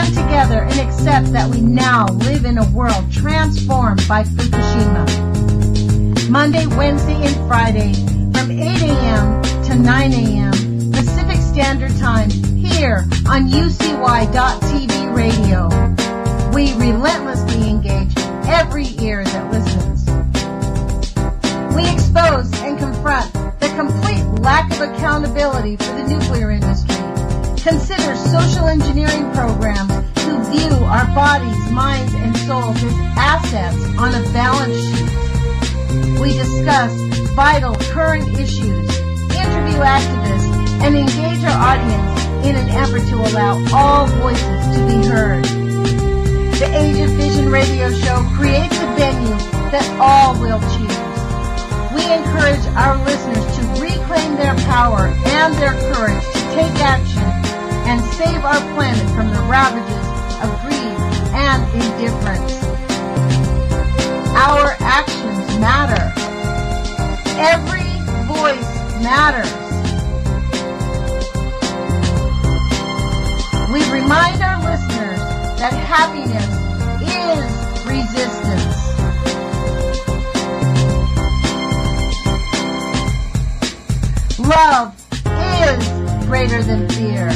stand together and accept that we now live in a world transformed by Fukushima. Monday, Wednesday, and Friday from 8 a.m. to 9 a.m. Pacific Standard Time here on UCY.TV radio. We relentlessly engage every ear that listens. We expose and confront the complete lack of accountability for the nuclear industry. Consider social engineering programs who view our bodies, minds, and souls as assets on a balance sheet. We discuss vital current issues, interview activists, and engage our audience in an effort to allow all voices to be heard. The Age of Fission radio show creates a venue that all will choose. We encourage our listeners to reclaim their power and their courage to take action and save our planet from the ravages of greed and indifference. Our actions matter. Every voice matters. We remind our listeners that happiness is resistance. Love is greater than fear.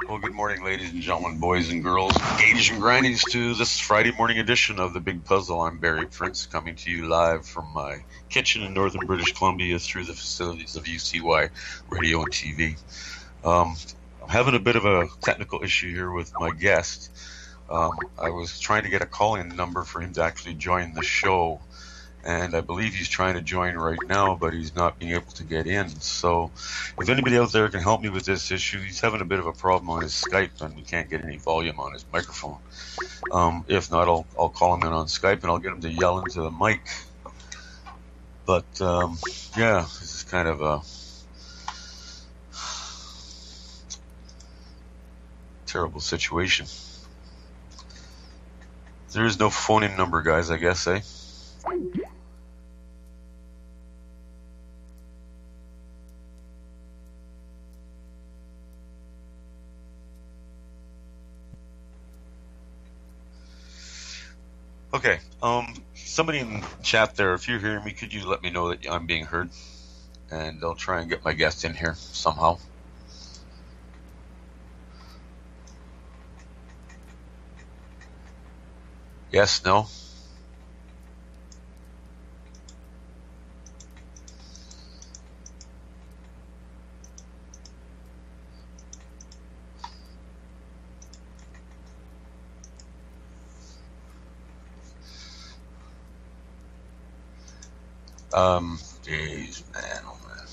Well, good morning, ladies and gentlemen, boys and girls, gauges and grindies, to this Friday morning edition of The Big Puzzle. I'm Barry Prince, coming to you live from my kitchen in northern British Columbia through the facilities of UCY Radio and TV. I'm having a bit of a technical issue here with my guest. I was trying to get a call-in number for him to actually join the show, and I believe he's trying to join right now, but he's not being able to get in. So if anybody out there can help me with this issue, he's having a bit of a problem on his Skype, and we can't get any volume on his microphone. If not, I'll call him in on Skype, and I'll get him to yell into the mic. But, yeah, this is kind of a terrible situation. There is no phone-in number, guys, I guess, eh? Okay, somebody in the chat there, if you're hearing me, could you let me know that I'm being heard? And I'll try and get my guest in here somehow. Yes, no? Jeez, man, oh man.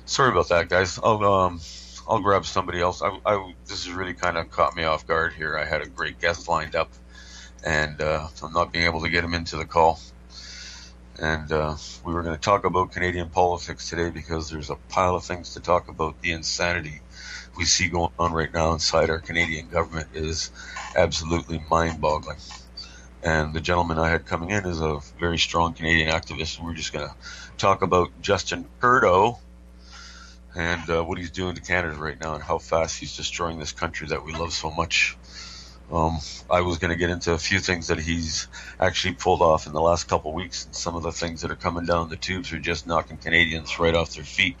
Sorry about that, guys. I'll grab somebody else. This has really kind of caught me off guard here. I had a great guest lined up, and I'm not being able to get him into the call. And we were going to talk about Canadian politics today because there's a pile of things to talk about. The insanity we see going on right now inside our Canadian government is absolutely mind-boggling. And the gentleman I had coming in is a very strong Canadian activist, and we're just going to talk about Justin Trudeau and what he's doing to Canada right now and how fast he's destroying this country that we love so much. I was going to get into a few things that he's actually pulled off in the last couple of weeks, and some of the things that are coming down the tubes are just knocking Canadians right off their feet.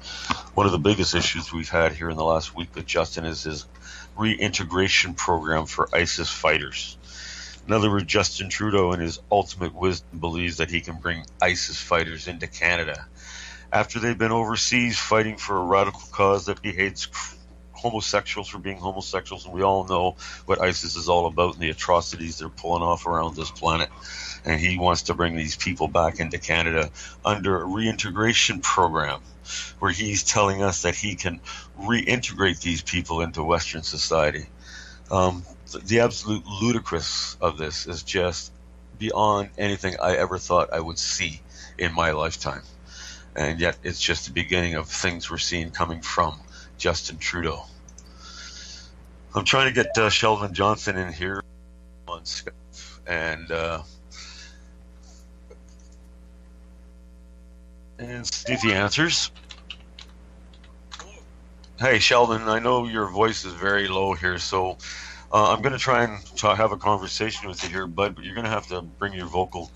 One of the biggest issues we've had here in the last week with Justin is his reintegration program for ISIS fighters. In other words, Justin Trudeau, in his ultimate wisdom, believes that he can bring ISIS fighters into Canada after they've been overseas fighting for a radical cause that behaves homosexuals for being homosexuals, and we all know what ISIS is all about and the atrocities they're pulling off around this planet. And he wants to bring these people back into Canada under a reintegration program where he's telling us that he can reintegrate these people into Western society. The absolute ludicrous of this is just beyond anything I ever thought I would see in my lifetime. and yet it's just the beginning of things we're seeing coming from Justin Trudeau. I'm trying to get Sheldon Johnson in here on Skype, and see if he answers. Hey Sheldon, I know your voice is very low here, so I'm going to try and have a conversation with you here, bud, but you're going to have to bring your vocal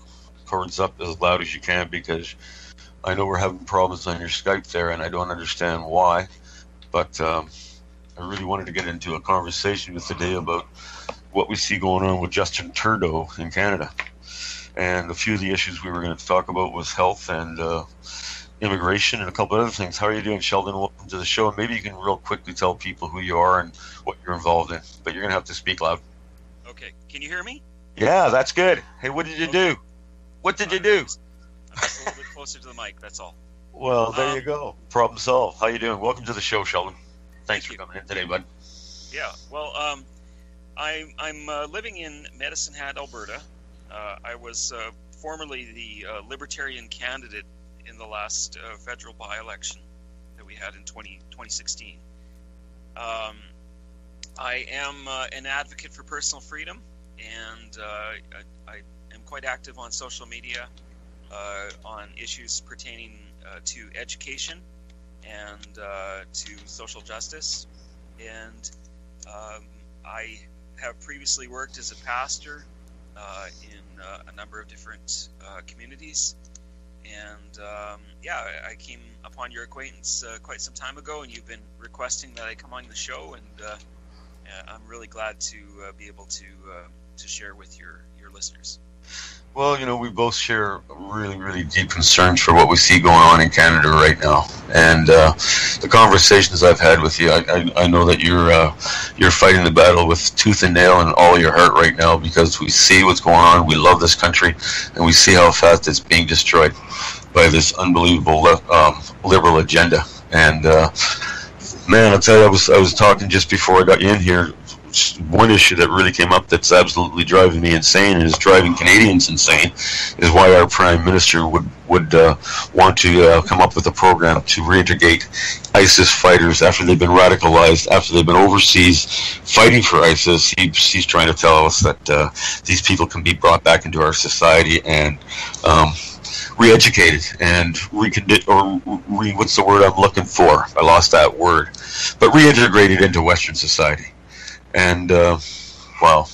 cords up as loud as you can, because I know we're having problems on your Skype there, and I don't understand why, but I really wanted to get into a conversation with today about what we see going on with Justin Trudeau in Canada. And a few of the issues we were going to talk about was health and immigration and a couple other things. How are you doing, Sheldon? Welcome to the show. Maybe you can real quickly tell people who you are and what you're involved in, but you're going to have to speak loud. Okay. Can you hear me? Yeah, that's good. Hey, what did you do? What did you do? I'm just a little bit closer to the mic, that's all. Well, there you go. Problem solved. How you doing? Welcome to the show, Sheldon. Thanks for coming in today, bud. Yeah, well, I'm living in Medicine Hat, Alberta. I was formerly the Libertarian candidate in the last federal by-election that we had in 2016. I am an advocate for personal freedom, and I am quite active on social media on issues pertaining to education and to social justice. And I have previously worked as a pastor in a number of different communities. And I came upon your acquaintance quite some time ago, and you've been requesting that I come on the show, and I'm really glad to be able to share with your listeners. Well, you know, we both share really, really deep concerns for what we see going on in Canada right now, and the conversations I've had with you, I know that you're fighting the battle with tooth and nail and all your heart right now, because we see what's going on. We love this country, and we see how fast it's being destroyed by this unbelievable liberal agenda. And man, I'll tell you, I was talking just before I got you in here. One issue that really came up that's absolutely driving me insane and is driving Canadians insane is why our Prime Minister would want to come up with a program to reintegrate ISIS fighters after they've been radicalized, after they've been overseas fighting for ISIS. He's trying to tell us that these people can be brought back into our society and re-educated and what's the word I'm looking for? I lost that word. But reintegrated into Western society. And, wow,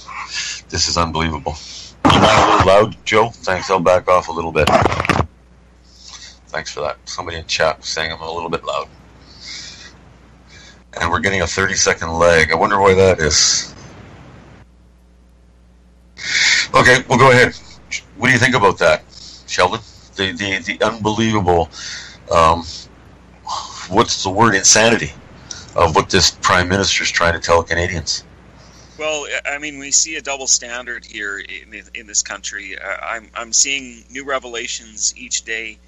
this is unbelievable. Am I a little loud, Joe? Thanks, I'll back off a little bit. Thanks for that. Somebody in chat was saying I'm a little bit loud. And we're getting a 30-second lag. I wonder why that is. Okay, well, go ahead. What do you think about that, Sheldon? The unbelievable, what's the word, insanity of what this Prime Minister is trying to tell Canadians. Well, I mean, we see a double standard here in this country. I'm seeing new revelations each day.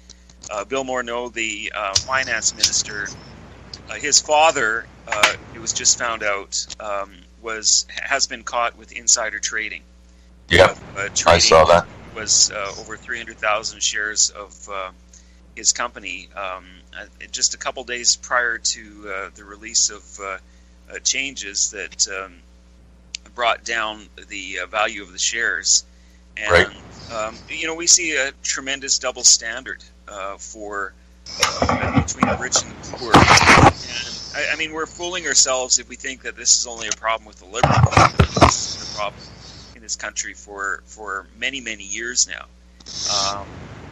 Bill Morneau, the finance minister, his father, it was just found out, has been caught with insider trading. Yeah, I saw that. Was over 300,000 shares of his company just a couple days prior to the release of changes that brought down the value of the shares. And, right. We see a tremendous double standard for between the rich and the poor. And, I mean, we're fooling ourselves if we think that this is only a problem with the liberals. This has been a problem in this country for many, many years now.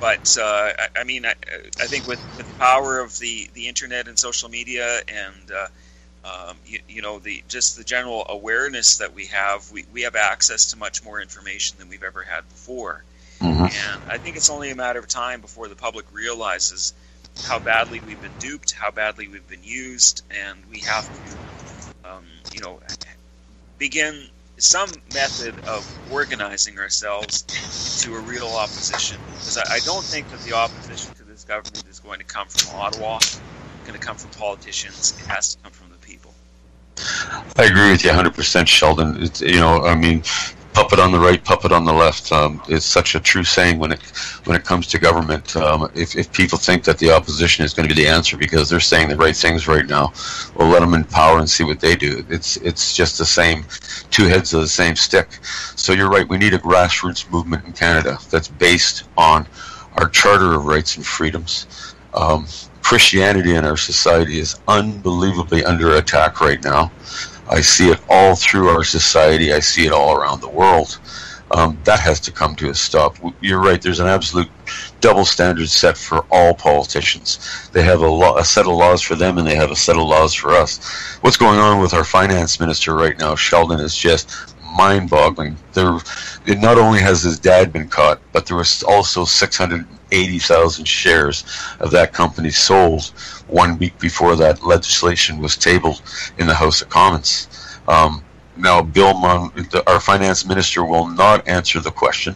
But I mean, I think with the power of the internet and social media and just the general awareness that we have access to much more information than we've ever had before. Mm-hmm. And I think it's only a matter of time before the public realizes how badly we've been duped, how badly we've been used, and we have to, begin some method of organizing ourselves into a real opposition. Because I don't think that the opposition to this government is going to come from Ottawa. It's going to come from politicians. It has to come from the people. I agree with you 100%, Sheldon. puppet on the right, puppet on the left. It's such a true saying when it comes to government. If people think that the opposition is going to be the answer because they're saying the right things right now, well, let them in power and see what they do. It's just the same, two heads of the same stick. So you're right. We need a grassroots movement in Canada that's based on our Charter of Rights and Freedoms. Christianity in our society is unbelievably under attack right now. I see it all through our society. I see it all around the world. That has to come to a stop. You're right. There's an absolute double standard set for all politicians. They have a set of laws for them, and they have a set of laws for us. What's going on with our finance minister right now, Sheldon, is just mind-boggling. It not only has his dad been caught, but there was also 680,000 shares of that company sold 1 week before that legislation was tabled in the House of Commons. Now, our finance minister will not answer the question.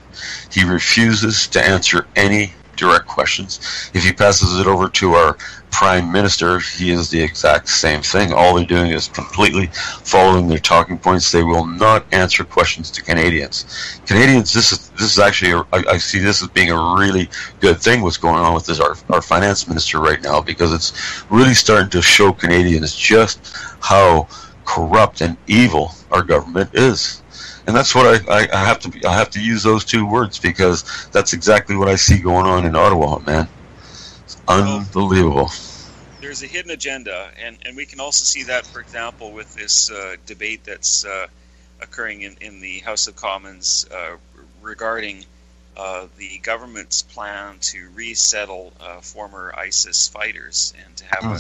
He refuses to answer any direct questions. If he passes it over to our prime minister, he is the exact same thing. All they're doing is completely following their talking points. They will not answer questions to Canadians. Canadians, this is actually, I see this as being a really good thing, what's going on with this, our finance minister right now, because it's really starting to show Canadians just how corrupt and evil our government is. And that's what I have to use those two words, because that's exactly what I see going on in Ottawa, man. It's unbelievable. There's a hidden agenda, and we can also see that, for example, with this debate that's occurring in the House of Commons regarding the government's plan to resettle former ISIS fighters and to have an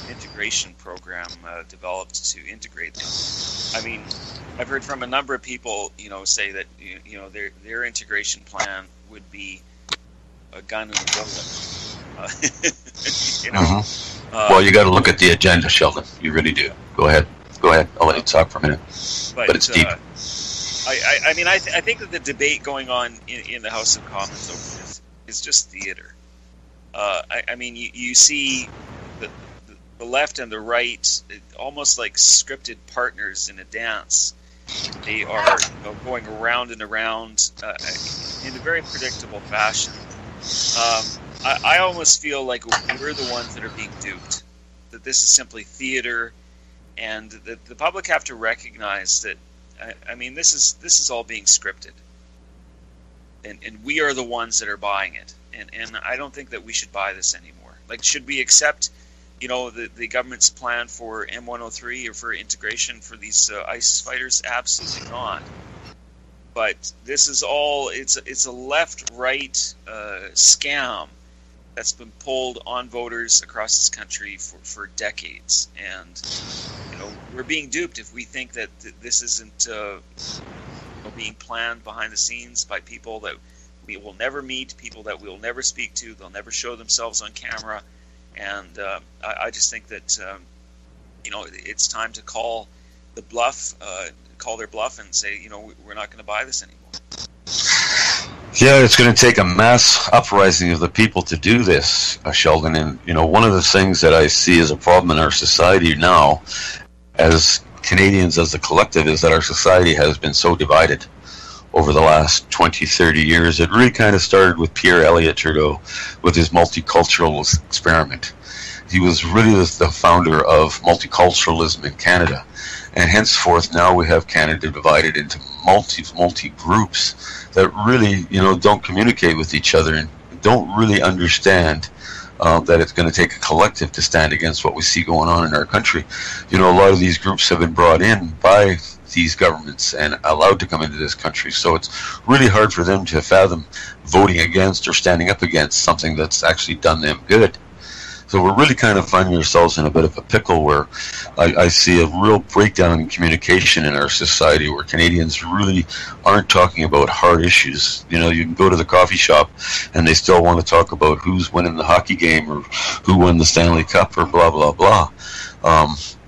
integration program developed to integrate them. I mean, I've heard from a number of people, say that their integration plan would be a gun and a bullet. Well, you got to look at the agenda, Sheldon. You really do. Go ahead. I'll let you talk for a minute. But it's deep. I think that the debate going on in the House of Commons over this is just theater. You see the left and the right almost like scripted partners in a dance. They are going around and around in a very predictable fashion. I almost feel like we're the ones that are being duped, that this is simply theater, and that the public have to recognize that, this is all being scripted, and we are the ones that are buying it, and I don't think that we should buy this anymore. Like, should we accept, the government's plan for M103 or for integration for these ISIS fighters? Absolutely not. But this is all, it's a left-right scam that's been pulled on voters across this country for decades. And, we're being duped if we think that this isn't being planned behind the scenes by people that we will never meet, people that we will never speak to, they'll never show themselves on camera. And I just think that, it's time to call their bluff and say, we're not going to buy this anymore. Yeah, it's going to take a mass uprising of the people to do this, Sheldon. And, one of the things that I see as a problem in our society now, as Canadians, as a collective, is that our society has been so divided over the last 20, 30 years. It really kind of started with Pierre Elliott Trudeau with his multicultural experiment. He was really the founder of multiculturalism in Canada. And henceforth, now we have Canada divided into multi groups that really, don't communicate with each other and don't really understand that it's going to take a collective to stand against what we see going on in our country. A lot of these groups have been brought in by these governments and allowed to come into this country. So it's really hard for them to fathom voting against or standing up against something that's actually done them good. So we're really kind of finding ourselves in a bit of a pickle where I see a real breakdown in communication in our society, where Canadians really aren't talking about hard issues. You can go to the coffee shop and they still want to talk about who's winning the hockey game or who won the Stanley Cup or blah, blah, blah.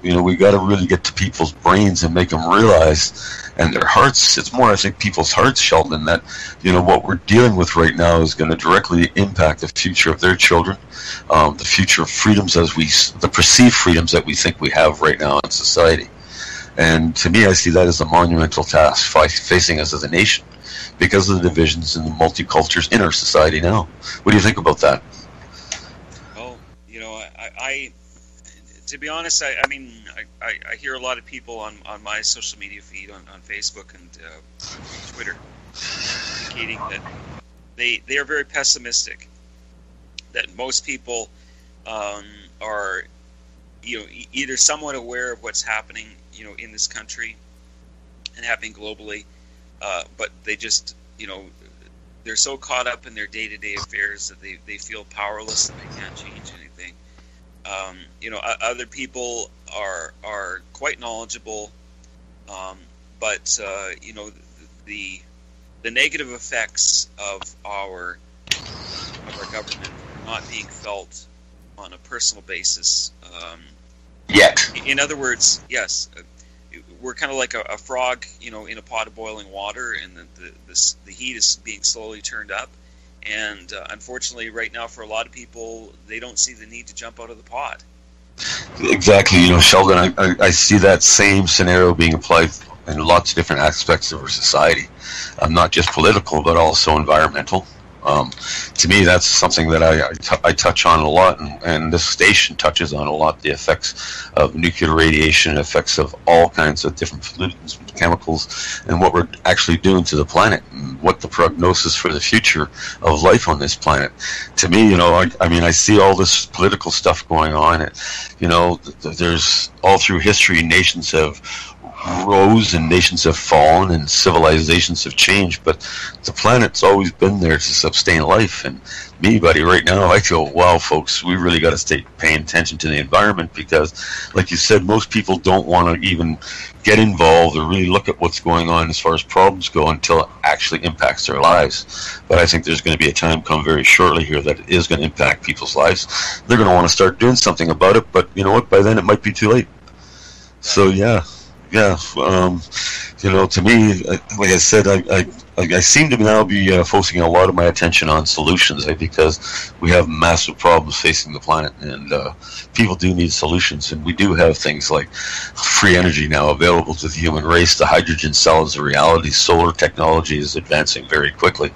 We got to really get to people's brains and make them realize, and their hearts. It's more, I think, people's hearts, Sheldon, that, what we're dealing with right now is going to directly impact the future of their children, the future of freedoms the perceived freedoms that we think we have right now in society. And to me, I see that as a monumental task facing us as a nation because of the divisions and the multicultures in our society now. What do you think about that? Well, I to be honest, I hear a lot of people on my social media feed on Facebook and Twitter indicating that they are very pessimistic, that most people are either somewhat aware of what's happening in this country and happening globally, but they just they're so caught up in their day-to-day affairs that they feel powerless and they can't change anything. Other people are quite knowledgeable, but the negative effects of our government are not being felt on a personal basis yet. In other words, yes, we're kind of like a frog, in a pot of boiling water, and the heat is being slowly turned up. And unfortunately, right now, for a lot of people, they don't see the need to jump out of the pot. Exactly. Sheldon, I see that same scenario being applied in lots of different aspects of our society, not just political, but also environmental. To me, that's something that I touch on a lot, and this station touches on a lot, the effects of nuclear radiation, effects of all kinds of different pollutants, chemicals, and what we're actually doing to the planet, and what the prognosis for the future of life on this planet. To me, I see all this political stuff going on. There's all through history, nations have rose and nations have fallen and civilizations have changed, but the planet's always been there to sustain life. And me, buddy, right now I feel, wow, folks, we really got to stay paying attention to the environment, because like you said, most people don't want to even get involved or really look at what's going on as far as problems go until it actually impacts their lives. But I think there's going to be a time come very shortly here that it is going to impact people's lives. They're going to want to start doing something about it, but you know what, by then it might be too late. So yeah, to me, like I said, I seem to now be focusing a lot of my attention on solutions, because we have massive problems facing the planet, and people do need solutions. And we do have things like free energy now available to the human race. The hydrogen cell is a reality. Solar technology is advancing very quickly.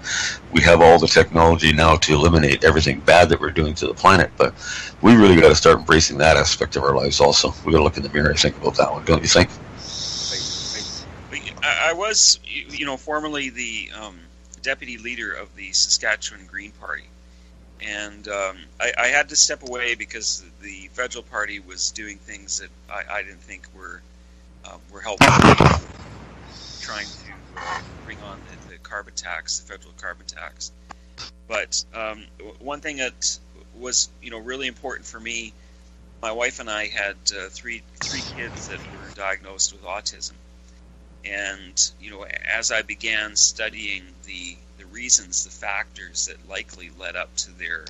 We have all the technology now to eliminate everything bad that we're doing to the planet, but we really got to start embracing that aspect of our lives also. We got to look in the mirror and think about that one, don't you think? I was, formerly the deputy leader of the Saskatchewan Green Party, and I had to step away because the federal party was doing things that I didn't think were helpful, trying to bring on the carbon tax, the federal carbon tax. But one thing that was, really important for me, my wife and I had three kids that were diagnosed with autism. And, as I began studying the reasons, the factors that likely led up to their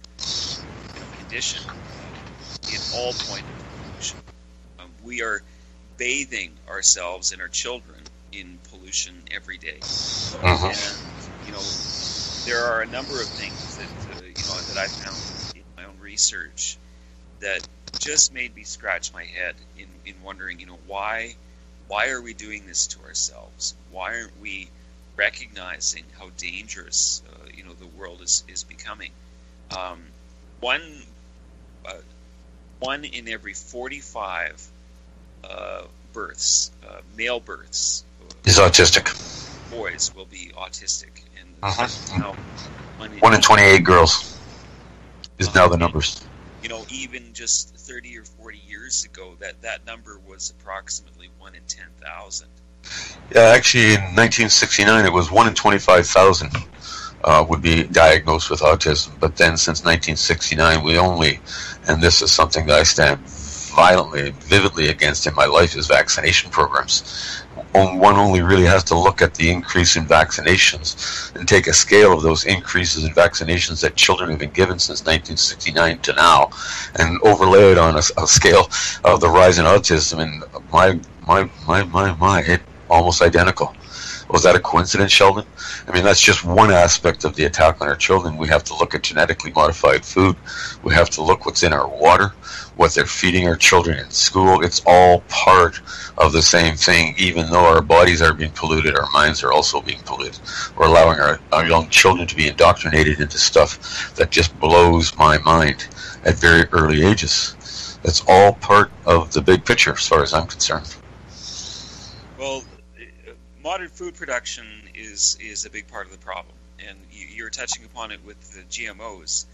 condition, it all pointed to pollution. We are bathing ourselves and our children in pollution every day. And, there are a number of things that I found in my own research that just made me scratch my head in wondering, why are we doing this to ourselves? Why aren't we recognizing how dangerous the world is becoming? One in every 45 births, male births, is autistic. Boys will be autistic, and now 1 in 28 girls is now the numbers. Even just 30 or 40 years ago, that number was approximately 1 in 10,000. Yeah, actually, in 1969, it was 1 in 25,000 would be diagnosed with autism. But then, since 1969, we only, and this is something that I stand vividly against in my life, is vaccination programs. One only really has to look at the increase in vaccinations and take a scale of those increases in vaccinations that children have been given since 1969 to now, and overlay it on a scale of the rise in autism, and my, it's almost identical. Was that a coincidence, Sheldon? I mean, that's just one aspect of the attack on our children. We have to look at genetically modified food. We have to look what's in our water, what they're feeding our children in school. It's all part of the same thing. Even though our bodies are being polluted, our minds are also being polluted. We're allowing our young children to be indoctrinated into stuff that just blows my mind at very early ages. That's all part of the big picture as far as I'm concerned. Well, modern food production is a big part of the problem, and you're touching upon it with the GMOs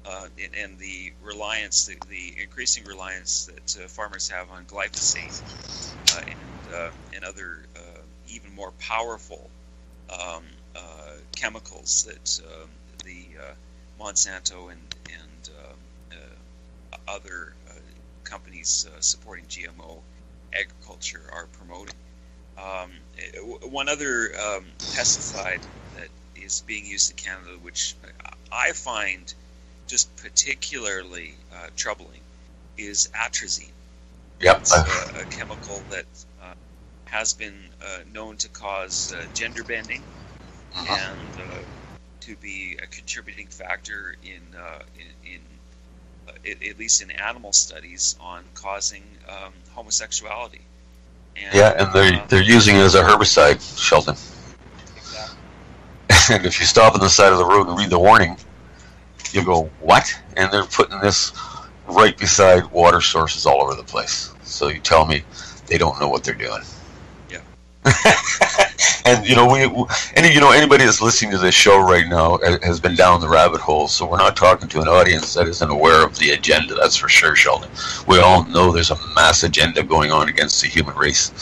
and the reliance, the increasing reliance that farmers have on glyphosate and other even more powerful chemicals that the Monsanto and other companies supporting GMO agriculture are promoting. One other pesticide that is being used in Canada, which I find just particularly troubling, is atrazine. Yep. It's a chemical that has been known to cause gender bending and to be a contributing factor in at least in animal studies on causing homosexuality. And they're using it as a herbicide, Sheldon. Exactly. And if you stop on the side of the road and read the warning, you go, what? And they're putting this right beside water sources all over the place. So you tell me they don't know what they're doing. Yeah. And anybody that's listening to this show right now has been down the rabbit hole. So we're not talking to an audience that isn't aware of the agenda. That's for sure, Sheldon. We all know there's a mass agenda going on against the human race,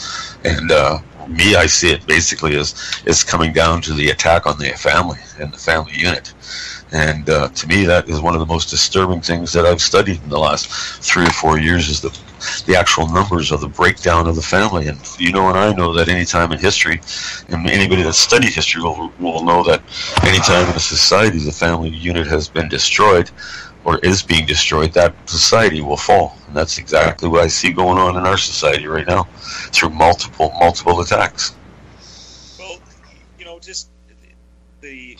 and I see it basically as coming down to the attack on the family and the family unit. And to me, that is one of the most disturbing things that I've studied in the last 3 or 4 years, is the actual numbers of the breakdown of the family. And and I know that any time in history, and anybody that studied history will know that any time in a society the family unit has been destroyed or is being destroyed, that society will fall. And that's exactly what I see going on in our society right now through multiple attacks. Well, just the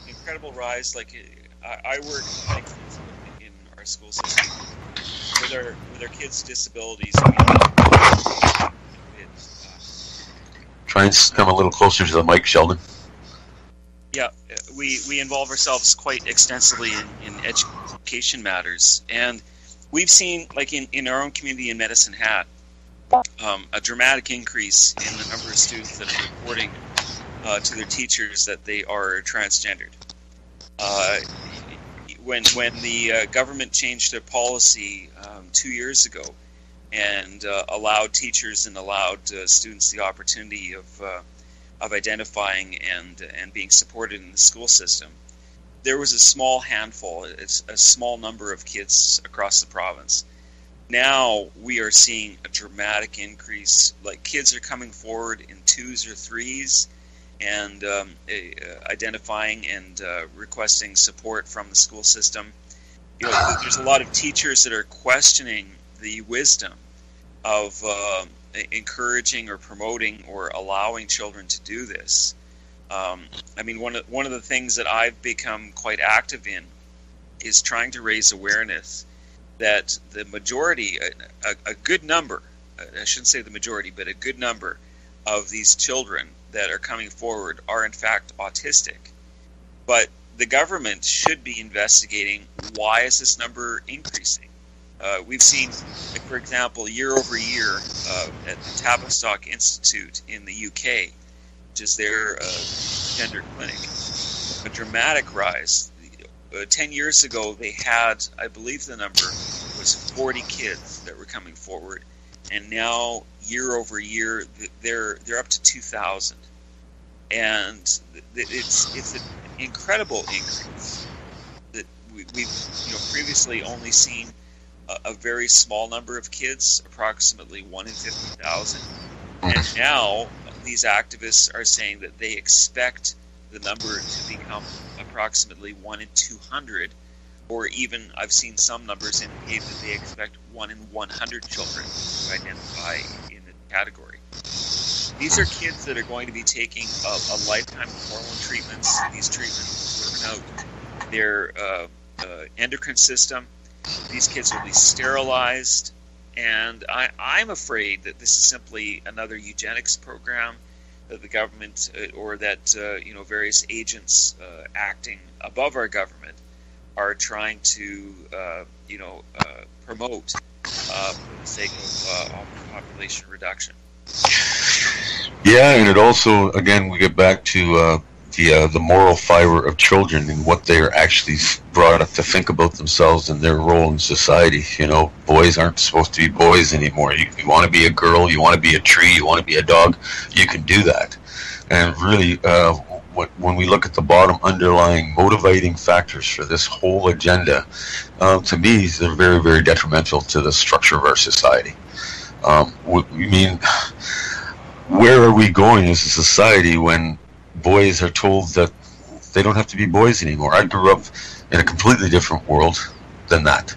incredible rise. Like I work in our school system with our kids' disabilities. Try and come a little closer to the mic, Sheldon. Yeah, we involve ourselves quite extensively in education matters, and we've seen, like in our own community in Medicine Hat, a dramatic increase in the number of students that are reporting to their teachers that they are transgendered. When the government changed their policy 2 years ago and allowed teachers and allowed students the opportunity of identifying and being supported in the school system, there was a small handful, it's a small number of kids across the province. Now we are seeing a dramatic increase. Like, kids are coming forward in 2s or 3s and identifying and requesting support from the school system. There's a lot of teachers that are questioning the wisdom of encouraging or promoting or allowing children to do this. One of the things that I've become quite active in is trying to raise awareness that the majority, a good number, I shouldn't say the majority, but a good number of these children that are coming forward are in fact autistic. But the government should be investigating, why is this number increasing? We've seen, like, for example, year over year at the Tavistock Institute in the UK, which is their gender clinic, a dramatic rise. 10 years ago, they had, I believe the number was 40 kids that were coming forward, and now year over year they're up to 2,000, and it's an incredible increase that we've previously only seen a very small number of kids, approximately 1 in 50,000, and now these activists are saying that they expect the number to become approximately 1 in 200, or even I've seen some numbers indicate that they expect 1 in 100 children to identify in the category. These are kids that are going to be taking a lifetime of hormone treatments. These treatments burn out their endocrine system. These kids will be sterilized. And I'm afraid that this is simply another eugenics program that the government or that various agents acting above our government are trying to promote for the sake of population reduction. Yeah, and it also, again, we get back to the moral fiber of children and what they are actually brought up to think about themselves and their role in society. Boys aren't supposed to be boys anymore. You want to be a girl, you want to be a tree, you want to be a dog, you can do that. And really, when we look at the bottom underlying motivating factors for this whole agenda, to me, they're very, very detrimental to the structure of our society. Where are we going as a society when boys are told that they don't have to be boys anymore? I grew up in a completely different world than that.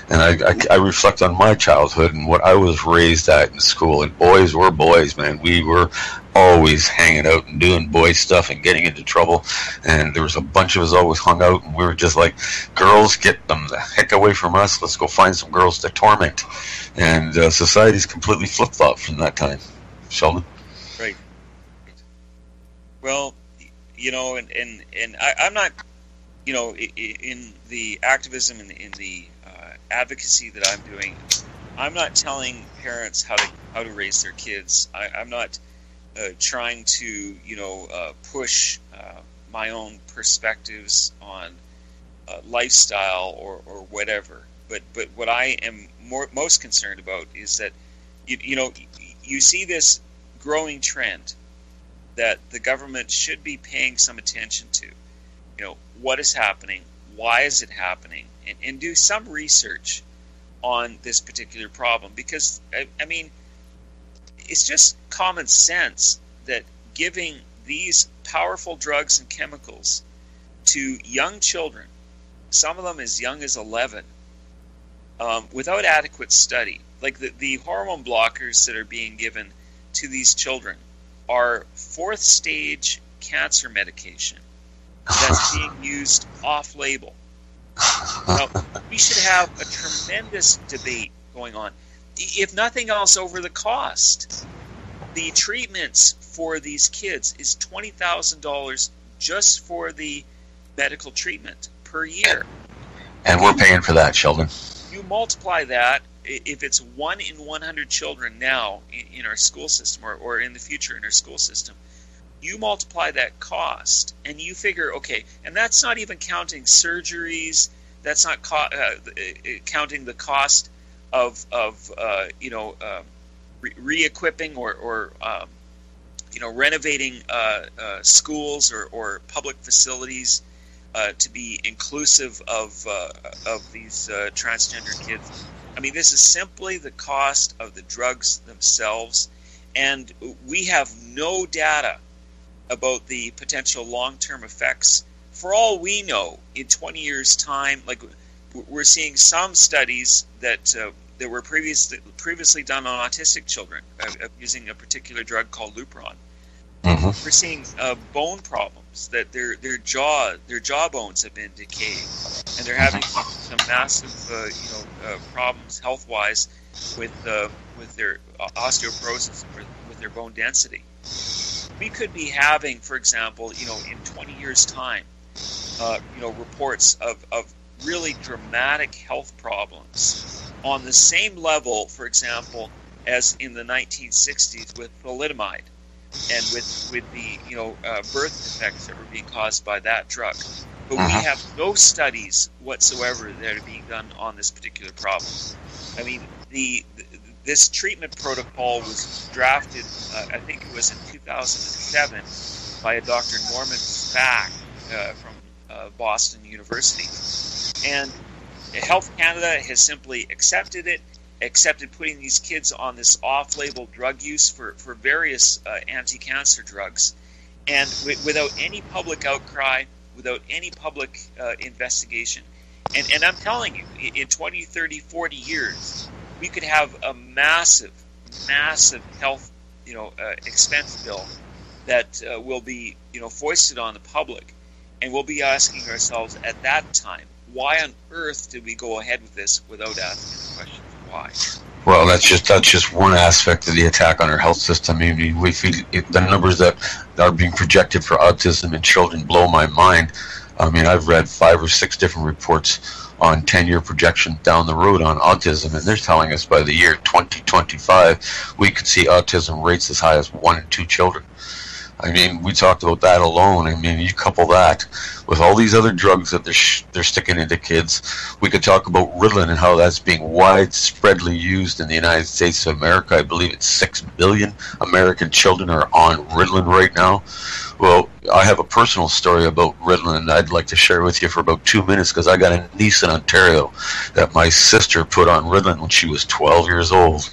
And I reflect on my childhood and what I was raised at in school. And boys were boys, man. We were always hanging out and doing boy stuff and getting into trouble. And there was a bunch of us always hung out, and we were just like, girls, get them the heck away from us. Let's go find some girls to torment. And society's completely flip-flopped from that time. Sheldon? Right. Well, and I'm not, in the activism and in the advocacy that I'm doing, I'm not telling parents how to raise their kids. I'm not trying to push my own perspectives on lifestyle or whatever. But what I am most concerned about is that you see this growing trend that the government should be paying some attention to. What is happening? Why is it happening? And do some research on this particular problem, because I mean, it's just common sense that giving these powerful drugs and chemicals to young children, some of them as young as 11, without adequate study, like the hormone blockers that are being given to these children are fourth stage cancer medication that's being used off-label. Now, we should have a tremendous debate going on, if nothing else, over the cost. The treatments for these kids is $20,000 just for the medical treatment per year. And we're paying for that, Sheldon. You multiply that, if it's 1 in 100 children now in our school system, or in the future in our school system, you multiply that cost, and you figure, okay, and that's not even counting surgeries. That's not counting the cost of re-equipping or renovating schools or public facilities to be inclusive of these transgender kids. I mean, this is simply the cost of the drugs themselves, and we have no data about the potential long-term effects. For all we know, in 20 years' time, like we're seeing some studies that were previously done on autistic children using a particular drug called Lupron. Mm-hmm. We're seeing bone problems, that their jaw bones have been decayed, and they're having some massive problems health-wise with their osteoporosis, with their bone density. We could be having, for example, in 20 years' time, reports of really dramatic health problems on the same level, for example, as in the 1960s with thalidomide and with the birth defects that were being caused by that drug. But we have no studies whatsoever that are being done on this particular problem. I mean, this treatment protocol was drafted, I think it was in 2007, by a Dr. Norman Spack from Boston University. And Health Canada has simply accepted putting these kids on this off-label drug use for various anti-cancer drugs, and without any public outcry, without any public investigation. And I'm telling you, in 20, 30, 40 years, we could have a massive, massive health expense bill that will be, foisted on the public, and we'll be asking ourselves at that time, why on earth did we go ahead with this without asking the question why? Well, that's just one aspect of the attack on our health system. I mean, the numbers that are being projected for autism in children blow my mind. I mean, I've read 5 or 6 different reports on 10-year projection down the road on autism, and they're telling us by the year 2025 we could see autism rates as high as 1 in 2 children. I mean, we talked about that alone. I mean, you couple that with all these other drugs that they're sticking into kids. We could talk about Ritalin and how that's being widespreadly used in the United States of America. I believe it's 6 billion American children are on Ritalin right now. Well, I have a personal story about Ritalin I'd like to share with you for about 2 minutes, because I got a niece in Ontario that my sister put on Ritalin when she was 12 years old,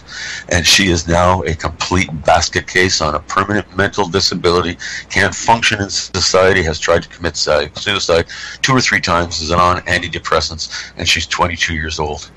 and she is now a complete basket case on a permanent mental disability, can't function in society, has tried to commit suicide 2 or 3 times, is on antidepressants, and she's 22 years old.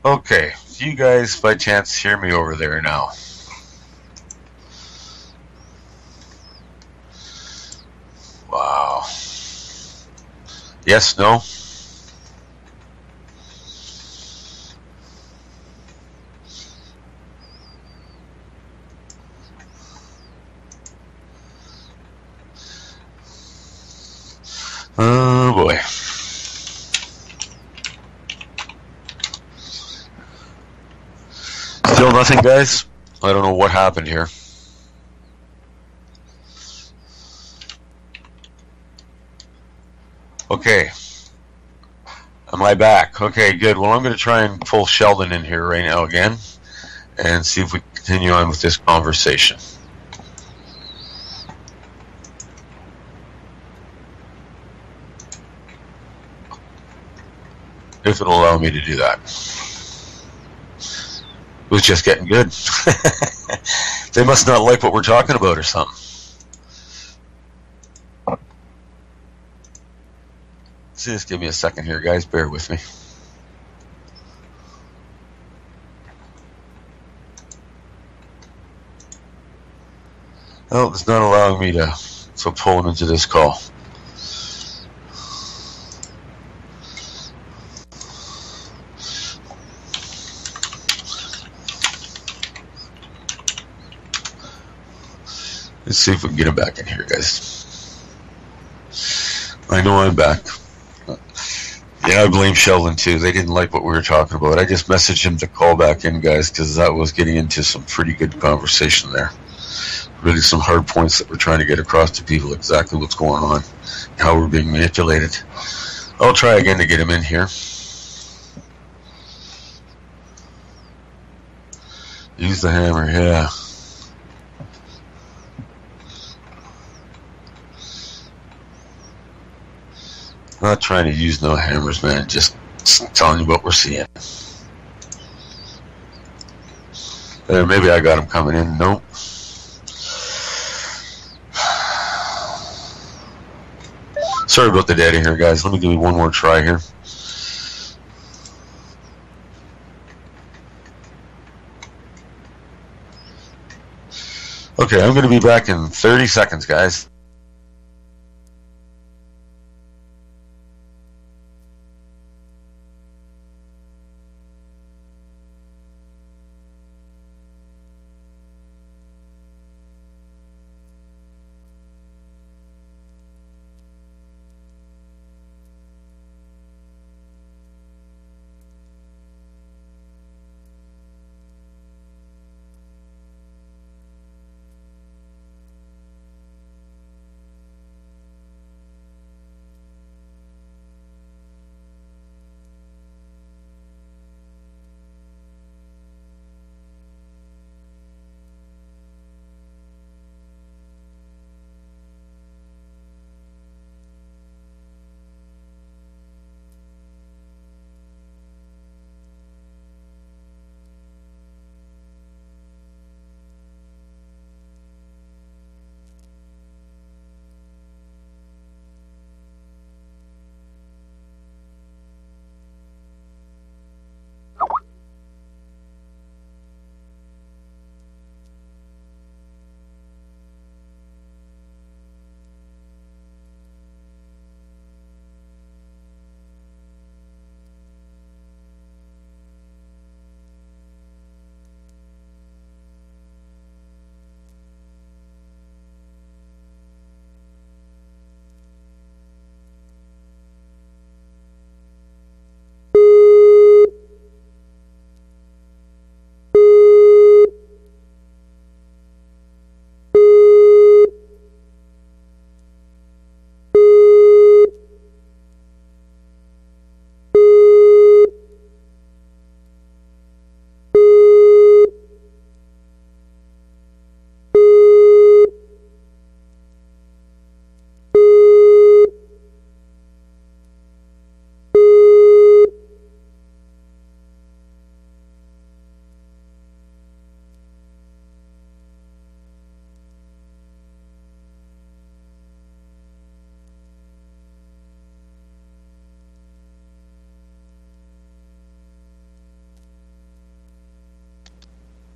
Okay, do you guys by chance hear me over there now? Wow. Yes, no? Oh boy. Still nothing, guys? I don't know what happened here. Okay. Am I back? Okay, good. Well, I'm going to try and pull Sheldon in here right now again and see if we can continue on with this conversation. If it'll allow me to do that. It was just getting good. They must not like what we're talking about or something. So just give me a second here, guys. Bear with me. Oh, it's not allowing me to pull him into this call. Let's see if we can get him back in here, guys. I know I'm back. Yeah, I blame Sheldon too. They didn't like what we were talking about. I just messaged him to call back in, guys, because that was getting into some pretty good conversation there. Really some hard points that we're trying to get across to people, exactly what's going on, how we're being manipulated. I'll try again to get him in here. Use the hammer, yeah. Not trying to use no hammers, man. Just telling you what we're seeing. Maybe I got him coming in. Nope. Sorry about the data here, guys. Let me give you one more try here. Okay, I'm going to be back in 30 seconds, guys.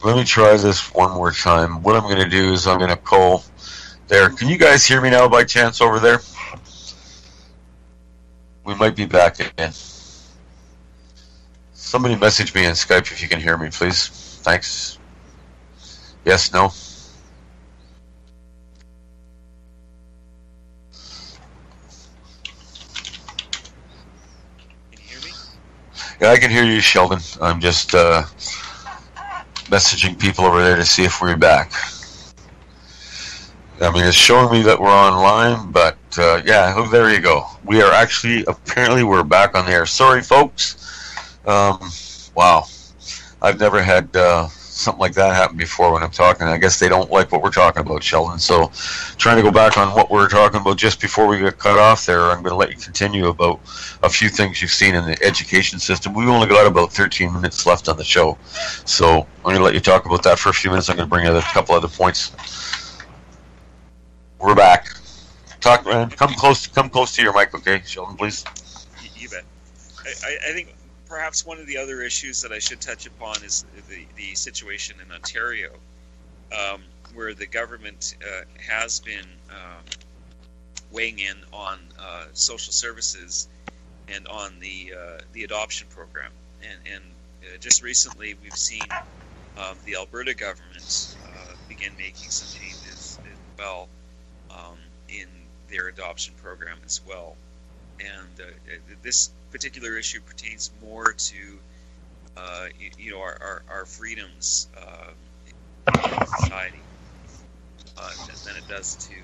Let me try this one more time. What I'm going to do is I'm going to call there. Can you guys hear me now by chance over there? We might be back again. Somebody message me on Skype if you can hear me, please. Thanks. Yes, no? Can you hear me? Yeah, I can hear you, Sheldon. I'm just messaging people over there to see if we're back. I mean, it's showing me that we're online, but yeah, oh, there you go. We are actually, apparently we're back on the air. Sorry, folks. Wow. I've never had something like that happen before when I'm talking. I guess they don't like what we're talking about, Sheldon. So trying to go back on what we were talking about just before we got cut off there, I'm going to let you continue about a few things you've seen in the education system. We've only got about 13 minutes left on the show. So I'm going to let you talk about that for a few minutes. I'm going to bring a couple other points. We're back. Talk, man. Come close to your mic, okay, Sheldon, please. You bet. I think perhaps one of the other issues that I should touch upon is the situation in Ontario, where the government has been weighing in on social services and on the adoption program. And just recently, we've seen the Alberta government begin making some changes as well in their adoption program as well. And this particular issue pertains more to our freedoms in society than it does to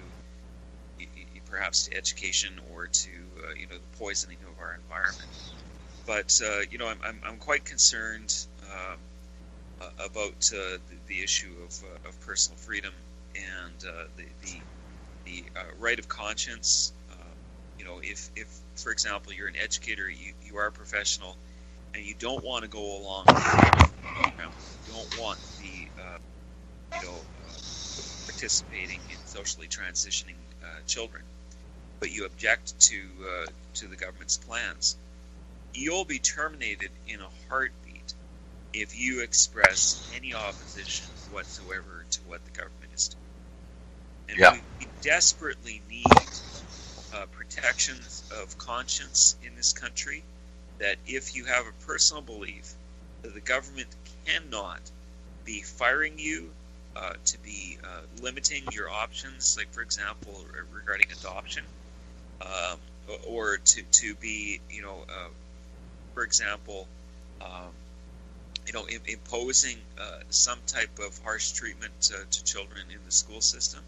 perhaps to education or to the poisoning of our environment. But I'm quite concerned about the issue of personal freedom and the right of conscience. If for example you're an educator, you are a professional, and you don't want to go along with the program, you don't want the participating in socially transitioning children, but you object to the government's plans, you'll be terminated in a heartbeat if you express any opposition whatsoever to what the government is doing. And yeah. We desperately need protections of conscience in this country, that if you have a personal belief that the government cannot be firing you, to be limiting your options, like for example regarding adoption, or to be for example imposing some type of harsh treatment to children in the school system.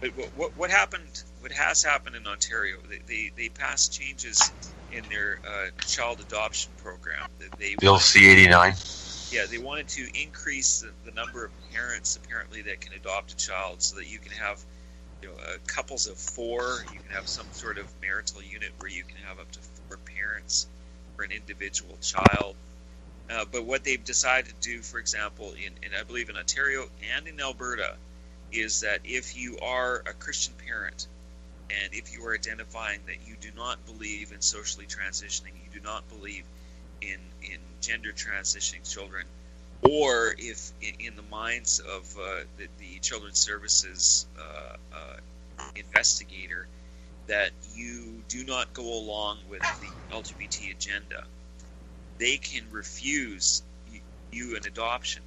But what has happened in Ontario? They passed changes in their child adoption program. Bill C-89. Yeah, they wanted to increase the number of parents apparently that can adopt a child, so that you can have couples of 4. You can have some sort of marital unit where you can have up to 4 parents for an individual child. But what they've decided to do, for example, in I believe in Ontario and in Alberta, is that if you are a Christian parent, and if you are identifying that you do not believe in socially transitioning, you do not believe in gender transitioning children, or if in the minds of the Children's Services investigator that you do not go along with the LGBT agenda, they can refuse you an adoption.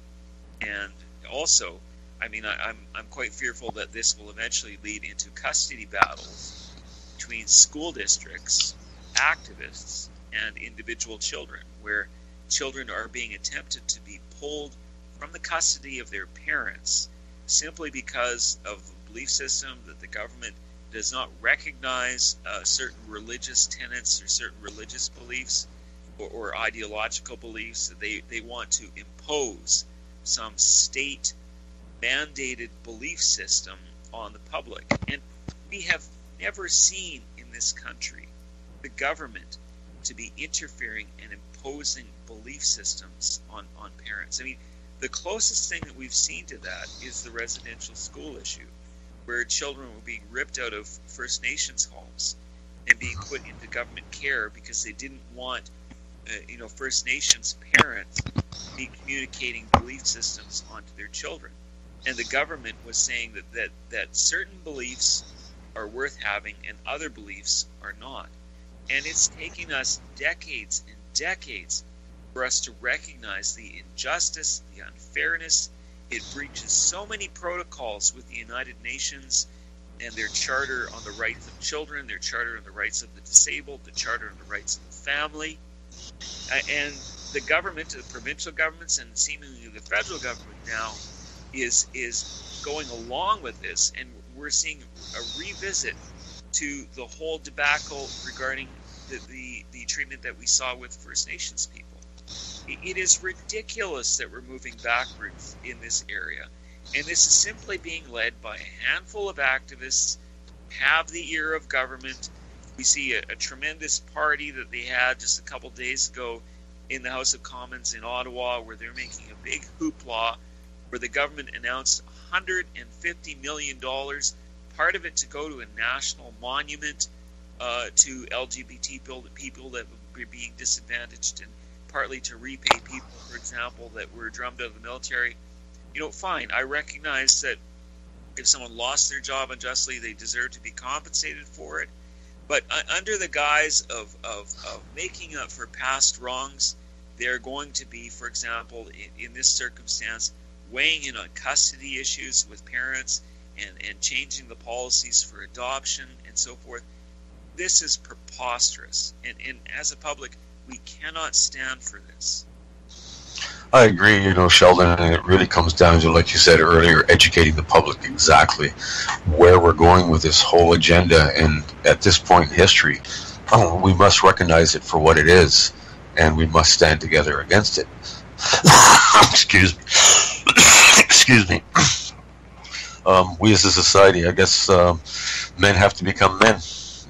And also, I mean, I'm quite fearful that this will eventually lead into custody battles between school districts, activists, and individual children, where children are being attempted to be pulled from the custody of their parents simply because of the belief system that the government does not recognize certain religious tenets or certain religious beliefs or ideological beliefs. That they want to impose some state mandated belief system on the public. And we have never seen in this country the government to be interfering and imposing belief systems on parents. I mean, the closest thing that we've seen to that is the residential school issue, where children were being ripped out of First Nations homes and being put into government care because they didn't want First Nations parents be communicating belief systems onto their children. And the government was saying that certain beliefs are worth having and other beliefs are not. And it's taking us decades and decades for us to recognize the injustice, the unfairness. It breaches so many protocols with the United Nations and their Charter on the Rights of Children, their Charter on the Rights of the Disabled, the Charter on the Rights of the Family. And the government, the provincial governments, and seemingly the federal government now is going along with this, and we're seeing a revisit to the whole debacle regarding the treatment that we saw with First Nations people. It is ridiculous that we're moving backwards in this area, and this is simply being led by a handful of activists who have the ear of government. We see a tremendous party that they had just a couple days ago in the House of Commons in Ottawa, where they're making a big hoopla, where the government announced $150 million, part of it to go to a national monument to LGBT people that were being disadvantaged, and partly to repay people, for example, that were drummed out of the military. Fine, I recognize that if someone lost their job unjustly, they deserve to be compensated for it. But under the guise of making up for past wrongs, they're going to be, for example, in this circumstance, weighing in on custody issues with parents and changing the policies for adoption and so forth. This is preposterous. And as a public, we cannot stand for this. I agree, Sheldon, and it really comes down to, like you said earlier, educating the public exactly where we're going with this whole agenda. And at this point in history, we must recognize it for what it is, and we must stand together against it. Excuse me. We as a society, I guess, men have to become men.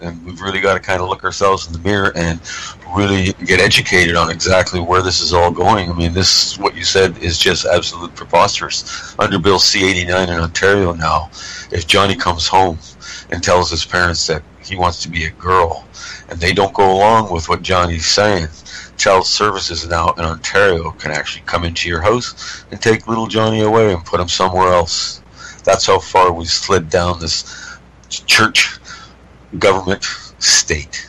And we've really got to kind of look ourselves in the mirror and really get educated on exactly where this is all going. I mean, this, what you said, is just absolute preposterous. Under Bill C-89 in Ontario now, if Johnny comes home and tells his parents that he wants to be a girl, and they don't go along with what Johnny's saying, Child Services now in Ontario can actually come into your house and take little Johnny away and put him somewhere else. That's how far we slid down this church government state.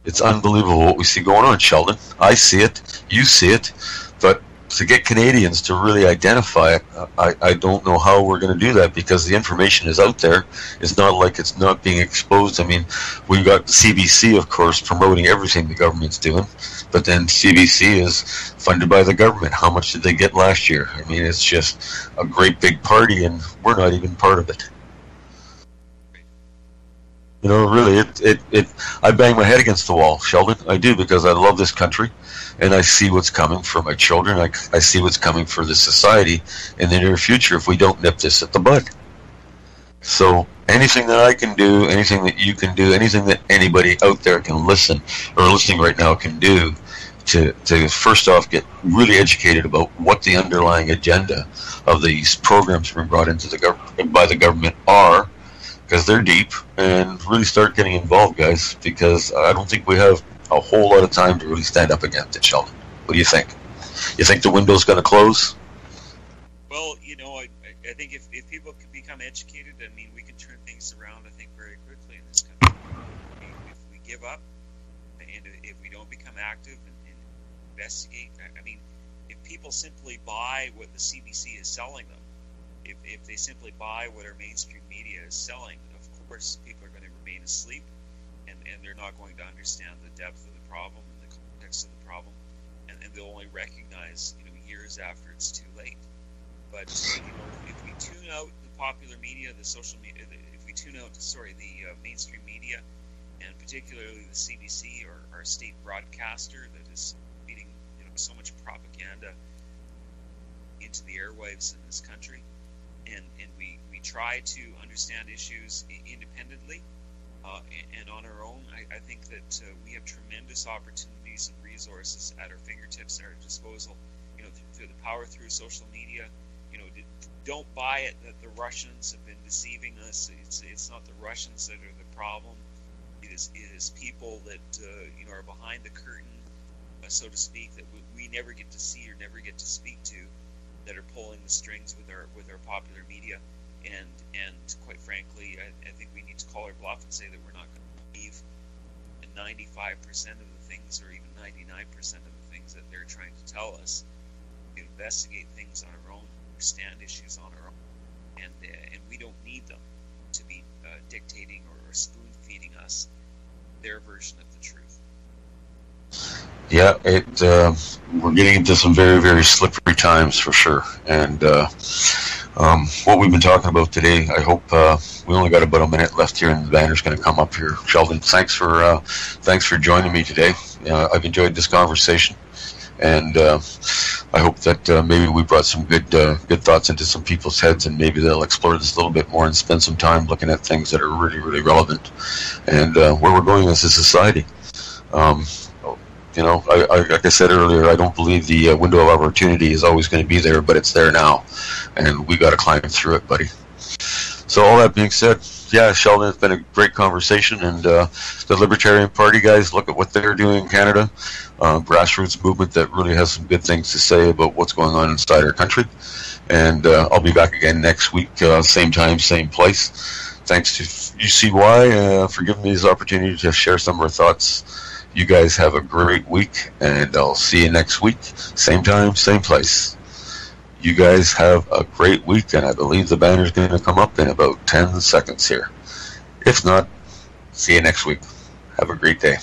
It's unbelievable what we see going on, Sheldon. I see it, you see it, but to get Canadians to really identify it, I don't know how we're going to do that, because the information is out there. It's not like it's not being exposed. I mean, we've got CBC, of course, promoting everything the government's doing, but then CBC is funded by the government. How much did they get last year? I mean, it's just a great big party, and we're not even part of it. Really, I bang my head against the wall, Sheldon. I do, because I love this country, and I see what's coming for my children. I see what's coming for this society in the near future if we don't nip this at the bud. So anything that I can do, anything that you can do, anything that anybody out there can listening right now can do to first off get really educated about what the underlying agenda of these programs being brought into by the government are, because they're deep, and really start getting involved, guys, because I don't think we have a whole lot of time to really stand up against it, Sheldon. What do you think? You think the window's going to close? Well, I think if people can become educated, I mean, we can turn things around, I think, very quickly in this country. If we give up, and if we don't become active and investigate, I mean, if people simply buy what the CBC is selling them, if they simply buy what our mainstream media is selling, of course people are going to remain asleep, and they're not going to understand the depth of the problem and the context of the problem, and they'll only recognize years after it's too late. But if we tune out the popular media, the social media, if we tune out the mainstream media, and particularly the CBC, or our state broadcaster that is feeding so much propaganda into the airwaves in this country, and we try to understand issues independently and on our own, I think that we have tremendous opportunities and resources at our fingertips, at our disposal, through the power through social media. Don't buy it that the Russians have been deceiving us. It's not the Russians that are the problem. It is people that are behind the curtain, so to speak, that we never get to see or never get to speak to, that are pulling the strings with our popular media, and quite frankly, I think we need to call our bluff and say that we're not going to believe 95% of the things, or even 99% of the things that they're trying to tell us. We investigate things on our own, understand issues on our own, and we don't need them to be dictating or spoon feeding us their version of the truth. Yeah, we're getting into some very, very slippery times for sure. And what we've been talking about today, I hope we only got about a minute left here, and the banner's going to come up here. Sheldon, thanks for joining me today. I've enjoyed this conversation, and I hope that maybe we brought some good thoughts into some people's heads, and maybe they'll explore this a little bit more and spend some time looking at things that are really, really relevant, and where we're going as a society. Like I said earlier, I don't believe the window of opportunity is always going to be there, but it's there now, and we got to climb through it, buddy. So all that being said, yeah, Sheldon, it's been a great conversation, and the Libertarian Party guys, look at what they're doing in Canada, grassroots movement that really has some good things to say about what's going on inside our country, and I'll be back again next week, same time, same place. Thanks to UCY for giving me this opportunity to share some of our thoughts. You guys have a great week, and I'll see you next week, same time, same place. You guys have a great week, and I believe the banner's going to come up in about 10 seconds here. If not, see you next week. Have a great day.